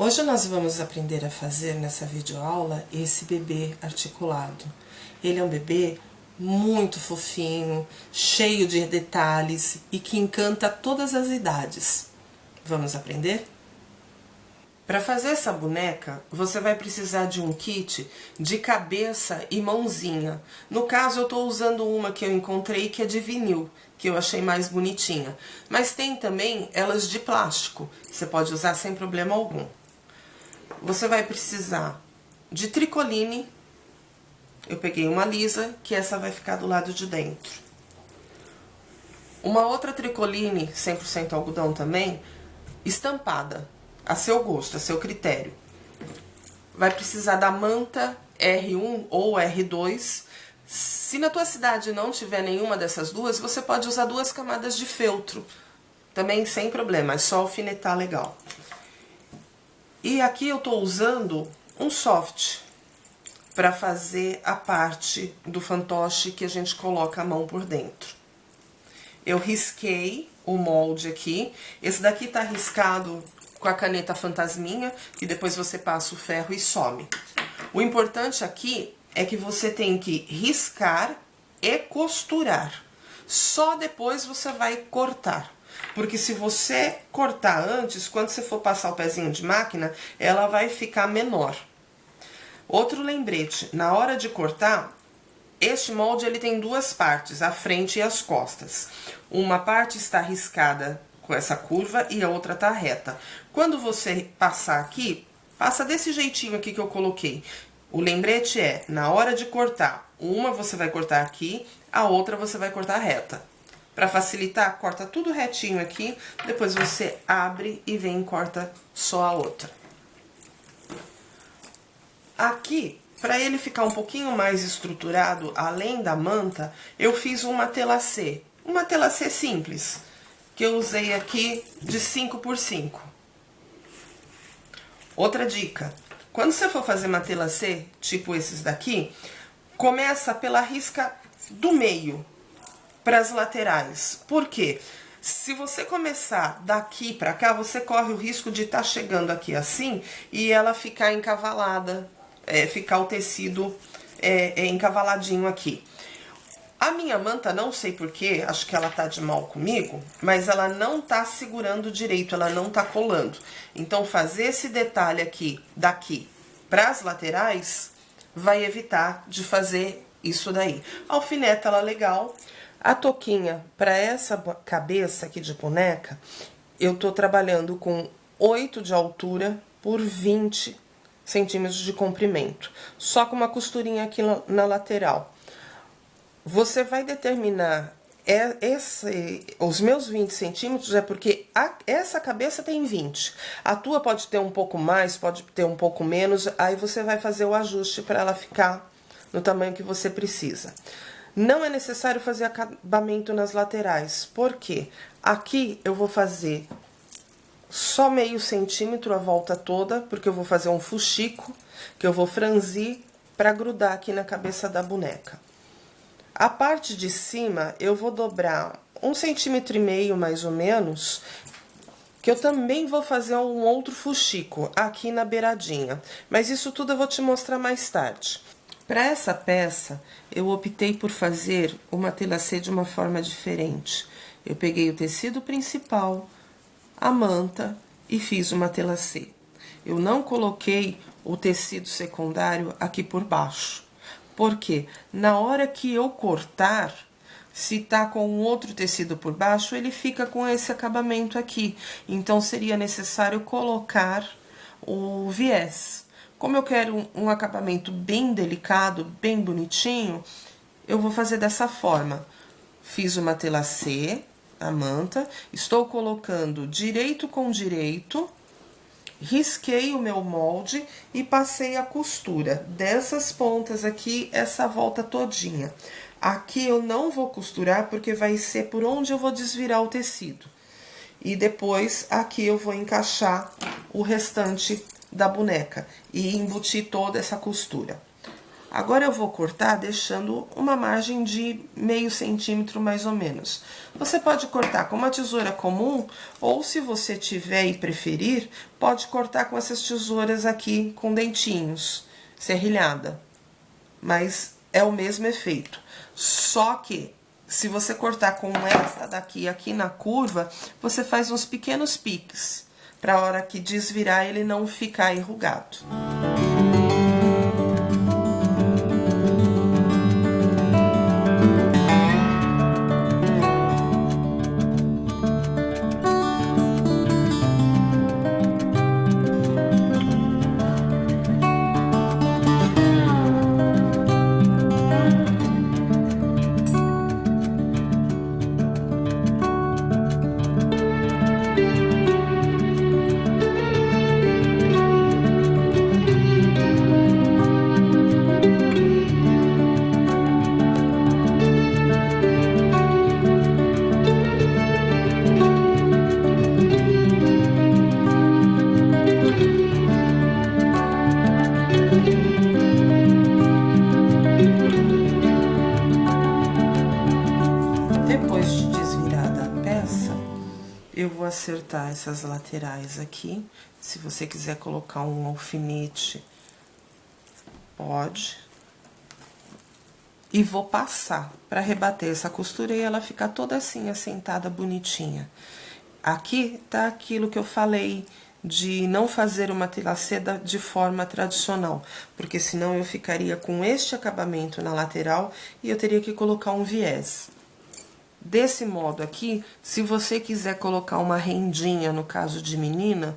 Hoje nós vamos aprender a fazer nessa videoaula esse bebê articulado. Ele é um bebê muito fofinho, cheio de detalhes e que encanta todas as idades. Vamos aprender? Para fazer essa boneca, você vai precisar de um kit de cabeça e mãozinha. No caso, eu estou usando uma que eu encontrei que é de vinil, que eu achei mais bonitinha. Mas tem também elas de plástico, você pode usar sem problema algum. Você vai precisar de tricoline. Eu peguei uma lisa, que essa vai ficar do lado de dentro. Uma outra tricoline, 100% algodão também, estampada, a seu gosto, a seu critério. Vai precisar da manta R1 ou R2. Se na tua cidade não tiver nenhuma dessas duas, você pode usar 2 camadas de feltro. Também sem problema, é só alfinetar legal. E aqui eu tô usando um soft para fazer a parte do fantoche que a gente coloca a mão por dentro. Eu risquei o molde aqui. Esse daqui tá riscado com a caneta fantasminha e depois você passa o ferro e some. O importante aqui é que você tem que riscar e costurar. Só depois você vai cortar. Porque se você cortar antes, quando você for passar o pezinho de máquina, ela vai ficar menor. Outro lembrete, na hora de cortar, este molde ele tem 2 partes, a frente e as costas. Uma parte está riscada com essa curva e a outra está reta. Quando você passar aqui, passa desse jeitinho aqui que eu coloquei. O lembrete é, na hora de cortar, uma você vai cortar aqui, a outra você vai cortar reta. Para facilitar, corta tudo retinho aqui, depois você abre e vem e corta só a outra. Aqui, para ele ficar um pouquinho mais estruturado, além da manta, eu fiz um matelacê. Um matelacê simples, que eu usei aqui de 5x5. Outra dica, quando você for fazer matelacê, tipo esses daqui, começa pela risca do meio para as laterais. Por quê? Se você começar daqui para cá, você corre o risco de estar chegando aqui assim e ela ficar encavalada, ficar o tecido encavaladinho aqui. A minha manta, não sei porquê, acho que ela tá de mal comigo, mas ela não tá segurando direito, ela não tá colando. Então, fazer esse detalhe aqui, daqui para as laterais, vai evitar de fazer isso daí. Alfineta ela legal. A touquinha, para essa cabeça aqui de boneca, eu tô trabalhando com 8 de altura por 20 centímetros de comprimento. Só com uma costurinha aqui na lateral. Você vai determinar os meus 20 centímetros é porque essa cabeça tem 20. A tua pode ter um pouco mais, pode ter um pouco menos, aí você vai fazer o ajuste para ela ficar no tamanho que você precisa. Não é necessário fazer acabamento nas laterais, porque aqui eu vou fazer só meio centímetro a volta toda, porque eu vou fazer um fuxico, que eu vou franzir para grudar aqui na cabeça da boneca. A parte de cima eu vou dobrar 1,5 centímetro mais ou menos, que eu também vou fazer um outro fuxico aqui na beiradinha, mas isso tudo eu vou te mostrar mais tarde. Para essa peça, eu optei por fazer o matelacê de uma forma diferente. Eu peguei o tecido principal, a manta e fiz o matelacê. Eu não coloquei o tecido secundário aqui por baixo. Porque na hora que eu cortar, se tá com um outro tecido por baixo, ele fica com esse acabamento aqui. Então, seria necessário colocar o viés. Como eu quero um acabamento bem delicado, bem bonitinho, eu vou fazer dessa forma. Fiz o matelacê, a manta, estou colocando direito com direito, risquei o meu molde e passei a costura dessas pontas aqui, essa volta todinha. Aqui eu não vou costurar porque vai ser por onde eu vou desvirar o tecido. E depois aqui eu vou encaixar o restante da boneca e embutir toda essa costura. Agora eu vou cortar deixando uma margem de meio centímetro mais ou menos. Você pode cortar com uma tesoura comum, ou se você tiver e preferir, pode cortar com essas tesouras aqui com dentinhos, serrilhada. Mas é o mesmo efeito. Só que, se você cortar com essa daqui aqui na curva, você faz uns pequenos piques, para a hora que desvirar ele não ficar enrugado. Eu vou acertar essas laterais aqui. Se você quiser colocar um alfinete, pode. E vou passar para rebater essa costura e ela ficar toda assim, assentada, bonitinha. Aqui tá aquilo que eu falei de não fazer uma tilaceda de forma tradicional, porque senão eu ficaria com este acabamento na lateral e eu teria que colocar um viés. Desse modo aqui, se você quiser colocar uma rendinha, no caso de menina,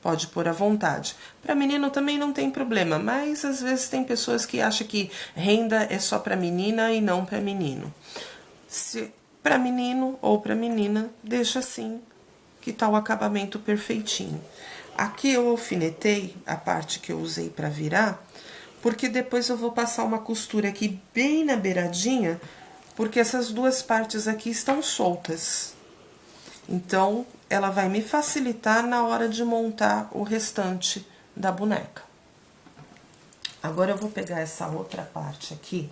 pode pôr à vontade. Para menino também não tem problema, mas às vezes tem pessoas que acham que renda é só para menina e não para menino. Se para menino ou para menina, deixa assim, que tá o acabamento perfeitinho. Aqui eu alfinetei a parte que eu usei para virar, porque depois eu vou passar uma costura aqui bem na beiradinha, porque essas duas partes aqui estão soltas. Então, ela vai me facilitar na hora de montar o restante da boneca. Agora eu vou pegar essa outra parte aqui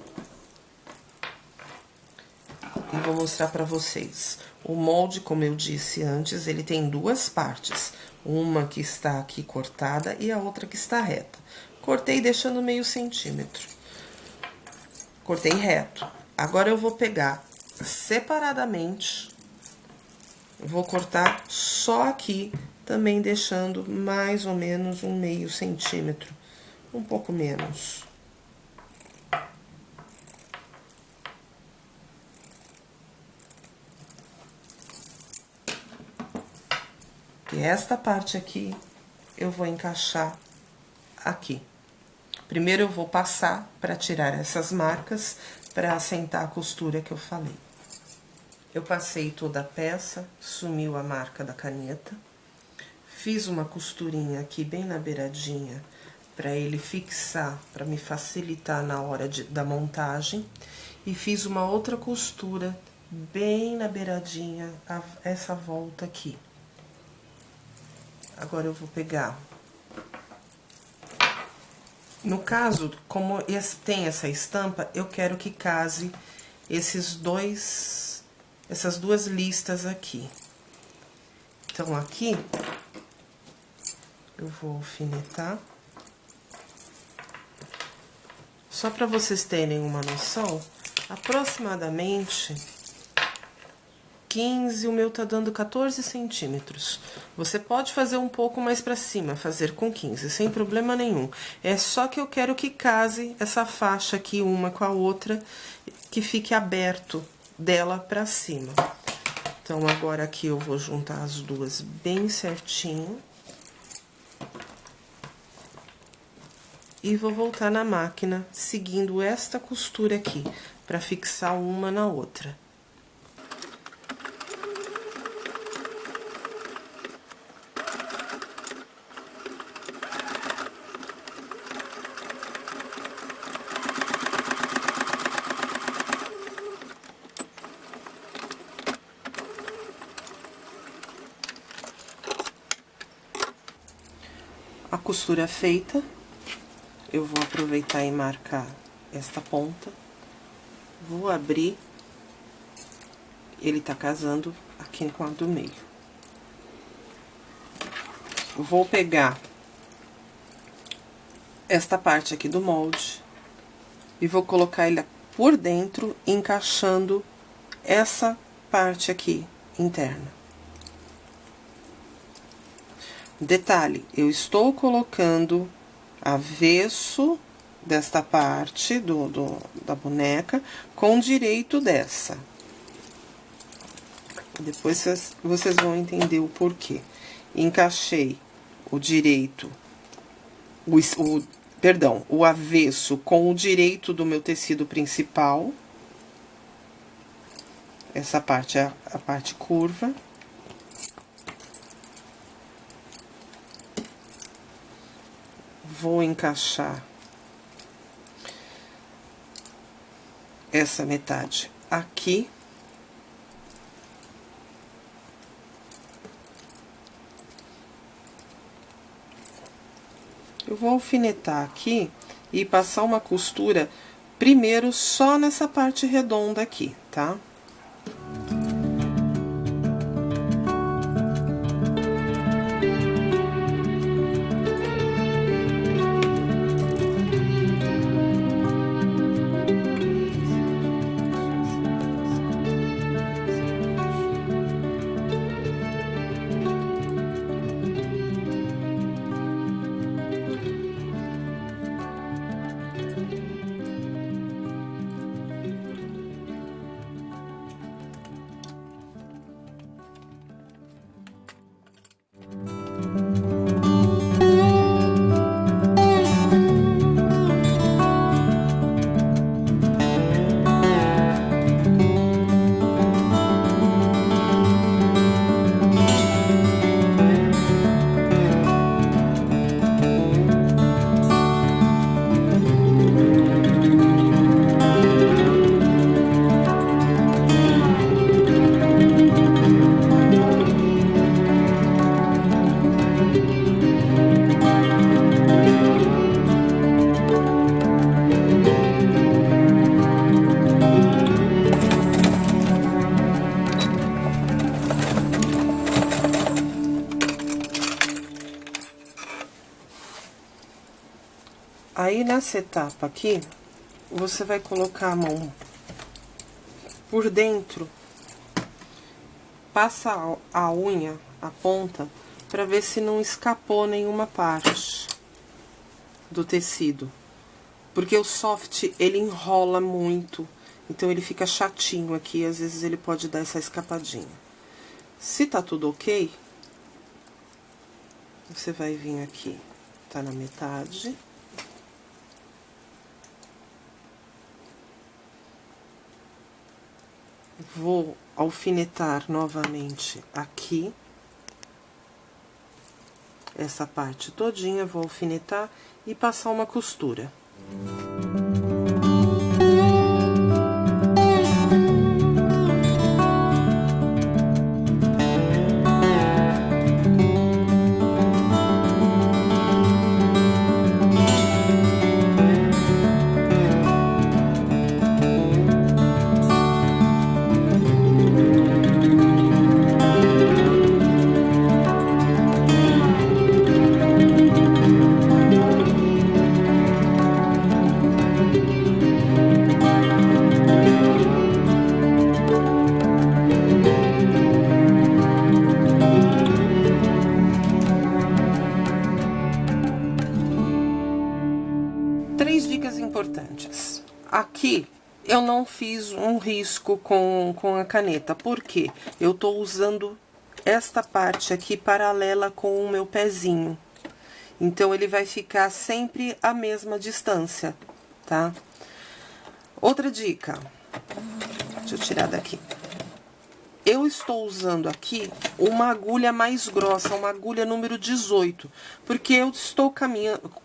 e vou mostrar pra vocês. O molde, como eu disse antes, ele tem duas partes. Uma que está aqui cortada e a outra que está reta. Cortei deixando meio centímetro. Cortei reto. Agora eu vou pegar separadamente, vou cortar só aqui, também deixando mais ou menos um meio centímetro, um pouco menos. E esta parte aqui, eu vou encaixar aqui. Primeiro eu vou passar para tirar essas marcas, para assentar a costura que eu falei. Eu passei toda a peça, sumiu a marca da caneta. Fiz uma costurinha aqui bem na beiradinha, para ele fixar, para me facilitar na hora da montagem. E fiz uma outra costura bem na beiradinha, essa volta aqui. Agora eu vou pegar. No caso, como tem essa estampa, eu quero que case essas duas listas aqui. Então, aqui, eu vou alfinetar. Só para vocês terem uma noção, aproximadamente 15, o meu tá dando 14 centímetros. Você pode fazer um pouco mais pra cima, fazer com 15, sem problema nenhum. É só que eu quero que case essa faixa aqui, uma com a outra, que fique aberto dela pra cima. Então, agora aqui eu vou juntar as duas bem certinho. E vou voltar na máquina, seguindo esta costura aqui, pra fixar uma na outra. A costura feita, eu vou aproveitar e marcar esta ponta, vou abrir, ele tá casando aqui com a do meio. Vou pegar esta parte aqui do molde e vou colocar ele por dentro, encaixando essa parte aqui interna. Detalhe, eu estou colocando avesso desta parte da boneca com direito dessa. Depois vocês vão entender o porquê. Encaixei o direito, o avesso com o direito do meu tecido principal. Essa parte é a parte curva. Vou encaixar essa metade aqui. Eu vou alfinetar aqui e passar uma costura primeiro só nessa parte redonda aqui, tá? Aí, nessa etapa aqui, você vai colocar a mão por dentro, passa a unha, a ponta, pra ver se não escapou nenhuma parte do tecido. Porque o soft, ele enrola muito, então ele fica chatinho aqui, às vezes ele pode dar essa escapadinha. Se tá tudo ok, você vai vir aqui, tá na metade. Vou alfinetar novamente aqui. Essa parte todinha, vou alfinetar e passar uma costura. Três dicas importantes. Aqui eu não fiz um risco com a caneta, porque eu tô usando esta parte aqui paralela com o meu pezinho. Então, ele vai ficar sempre a mesma distância, tá? Outra dica. Deixa eu tirar daqui. Eu estou usando aqui uma agulha mais grossa, uma agulha número 18, porque eu estou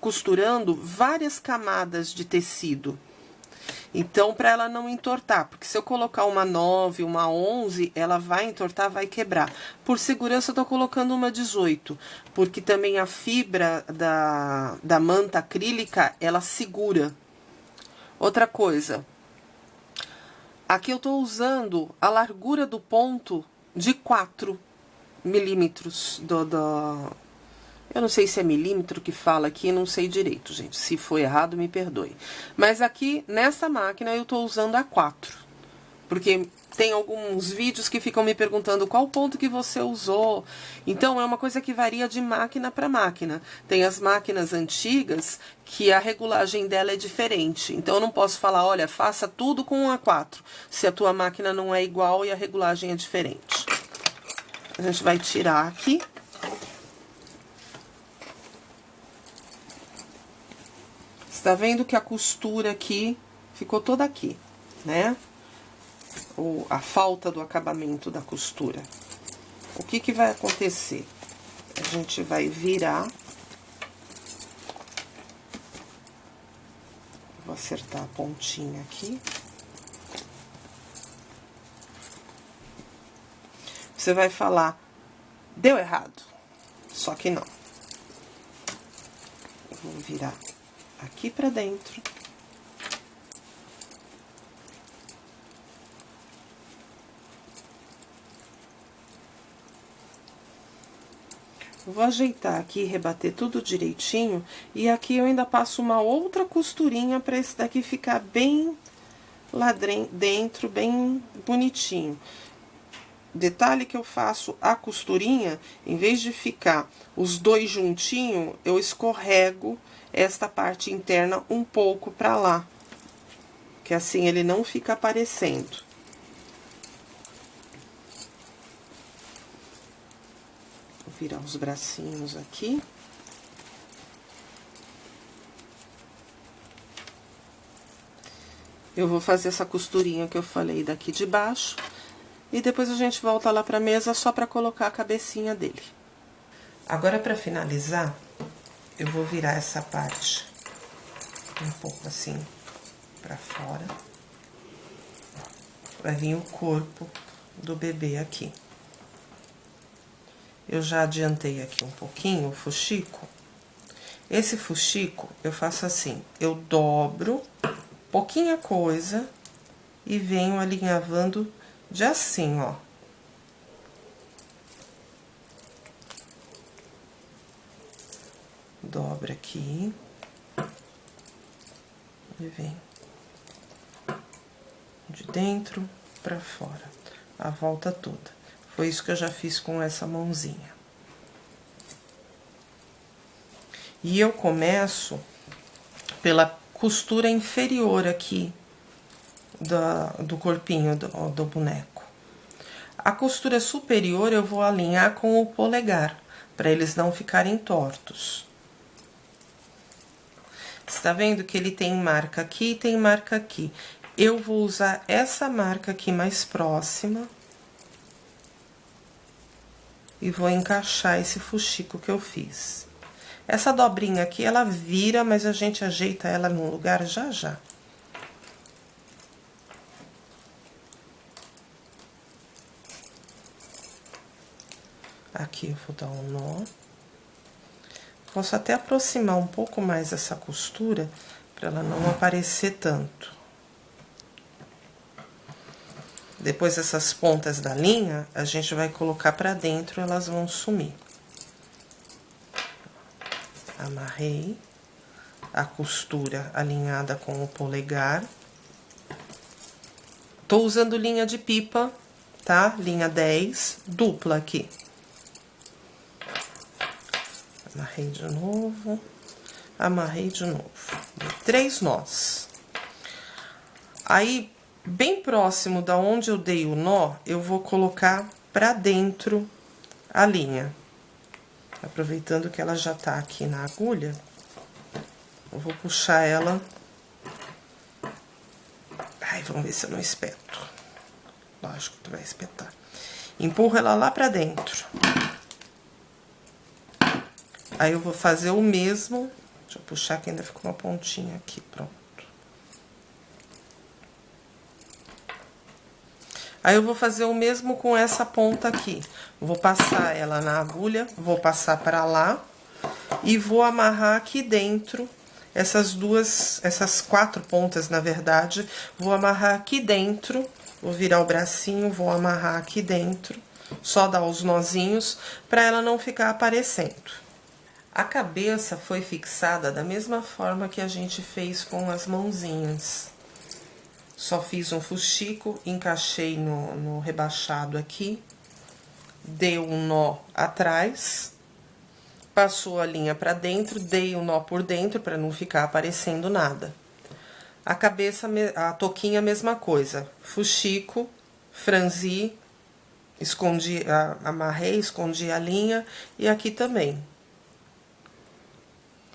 costurando várias camadas de tecido. Então, para ela não entortar, porque se eu colocar uma 9, uma 11, ela vai entortar, vai quebrar. Por segurança, eu tô colocando uma 18, porque também a fibra da manta acrílica, ela segura. Outra coisa, aqui eu tô usando a largura do ponto de 4 milímetros eu não sei se é milímetro que fala aqui, não sei direito, gente. Se for errado, me perdoe. Mas aqui, nessa máquina, eu tô usando a 4. Porque tem alguns vídeos que ficam me perguntando qual ponto que você usou. Então, é uma coisa que varia de máquina para máquina. Tem as máquinas antigas que a regulagem dela é diferente. Então, eu não posso falar, olha, faça tudo com a 4, se a tua máquina não é igual e a regulagem é diferente. A gente vai tirar aqui. Tá vendo que a costura aqui ficou toda aqui, né? Ou a falta do acabamento da costura. O que que vai acontecer? A gente vai virar. Vou acertar a pontinha aqui. Você vai falar, deu errado. Só que não. Eu vou virar aqui pra dentro. Vou ajeitar aqui, rebater tudo direitinho. E aqui eu ainda passo uma outra costurinha pra esse daqui ficar bem lá dentro, bem bonitinho. Detalhe que eu faço a costurinha, em vez de ficar os dois juntinho, eu escorrego esta parte interna um pouco pra lá. Que assim ele não fica aparecendo. Vou virar os bracinhos aqui. Eu vou fazer essa costurinha que eu falei daqui de baixo. E depois a gente volta lá pra mesa só pra colocar a cabecinha dele. Agora, pra finalizar, eu vou virar essa parte um pouco assim pra fora. Vai vir o corpo do bebê aqui. Eu já adiantei aqui um pouquinho o fuxico. Esse fuxico, eu faço assim, eu dobro pouquinha coisa e venho alinhavando de assim, ó. Dobra aqui. E vem de dentro pra fora, a volta toda. Foi isso que eu já fiz com essa mãozinha. E eu começo pela costura inferior aqui do corpinho do boneco. A costura superior eu vou alinhar com o polegar, para eles não ficarem tortos. Você tá vendo que ele tem marca aqui e tem marca aqui. Eu vou usar essa marca aqui mais próxima. E vou encaixar esse fuxico que eu fiz. Essa dobrinha aqui, ela vira, mas a gente ajeita ela no lugar já já. Aqui eu vou dar um nó. Posso até aproximar um pouco mais essa costura, para ela não aparecer tanto. Depois essas pontas da linha, a gente vai colocar pra dentro, elas vão sumir. Amarrei a costura alinhada com o polegar. Tô usando linha de pipa, tá? Linha 10, dupla aqui. Amarrei de novo, amarrei de novo. Dei 3 nós. Aí, bem próximo da onde eu dei o nó, eu vou colocar pra dentro a linha. Aproveitando que ela já tá aqui na agulha, eu vou puxar ela. Ai, vamos ver se eu não espeto. Lógico que tu vai espetar. Empurro ela lá pra dentro. Aí eu vou fazer o mesmo. Deixa eu puxar que ainda ficou uma pontinha aqui, pronto. Aí eu vou fazer o mesmo com essa ponta aqui. Vou passar ela na agulha, vou passar pra lá e vou amarrar aqui dentro essas 4 pontas, na verdade, vou amarrar aqui dentro, vou virar o bracinho, vou amarrar aqui dentro, só dar os nozinhos, para ela não ficar aparecendo. A cabeça foi fixada da mesma forma que a gente fez com as mãozinhas. Só fiz um fuxico, encaixei no rebaixado aqui, dei um nó atrás, passou a linha pra dentro, dei um nó por dentro pra não ficar aparecendo nada. A cabeça, a touquinha, a mesma coisa. Fuxico, franzi, escondi, amarrei, escondi a linha e aqui também.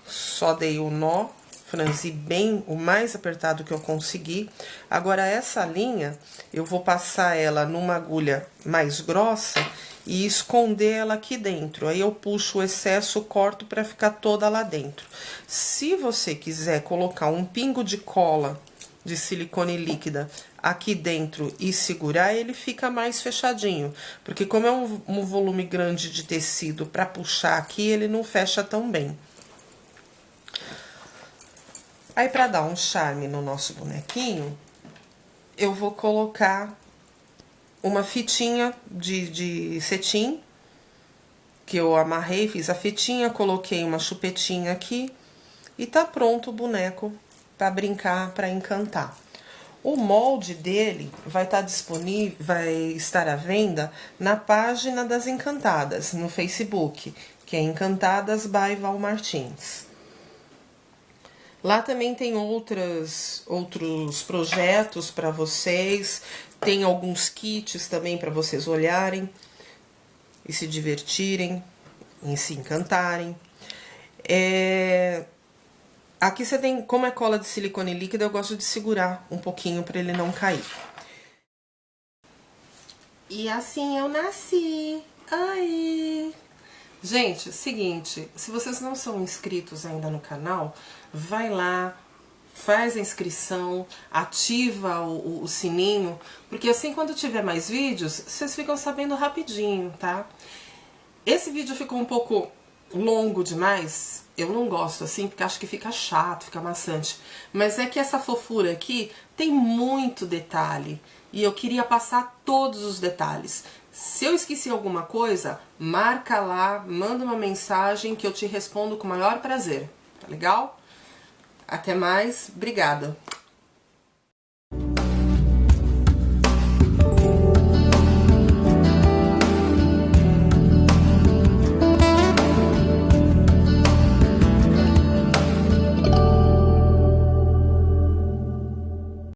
Só dei o nó, franzi bem, o mais apertado que eu consegui. Agora, essa linha, eu vou passar ela numa agulha mais grossa e esconder ela aqui dentro. Aí, eu puxo o excesso, corto pra ficar toda lá dentro. Se você quiser colocar um pingo de cola de silicone líquida aqui dentro e segurar, ele fica mais fechadinho. Porque como é um volume grande de tecido pra puxar aqui, ele não fecha tão bem. Aí, pra dar um charme no nosso bonequinho, eu vou colocar uma fitinha de cetim, que eu amarrei, fiz a fitinha, coloquei uma chupetinha aqui, e tá pronto o boneco pra brincar, pra encantar. O molde dele vai estar disponível, vai estar à venda na página das Encantadas, no Facebook, que é Encantadas by Val Martins. Lá também tem outros projetos para vocês, tem alguns kits também para vocês olharem e se divertirem, e se encantarem. Aqui você tem, como é cola de silicone líquido, eu gosto de segurar um pouquinho para ele não cair. E assim eu nasci. Ai! Gente, seguinte, se vocês não são inscritos ainda no canal, vai lá, faz a inscrição, ativa o sininho, porque assim quando tiver mais vídeos, vocês ficam sabendo rapidinho, tá? Esse vídeo ficou um pouco longo demais, eu não gosto assim, porque acho que fica chato, fica maçante. Mas é que essa fofura aqui tem muito detalhe, e eu queria passar todos os detalhes. Se eu esqueci alguma coisa, marca lá, manda uma mensagem que eu te respondo com o maior prazer, tá legal? Até mais, obrigada!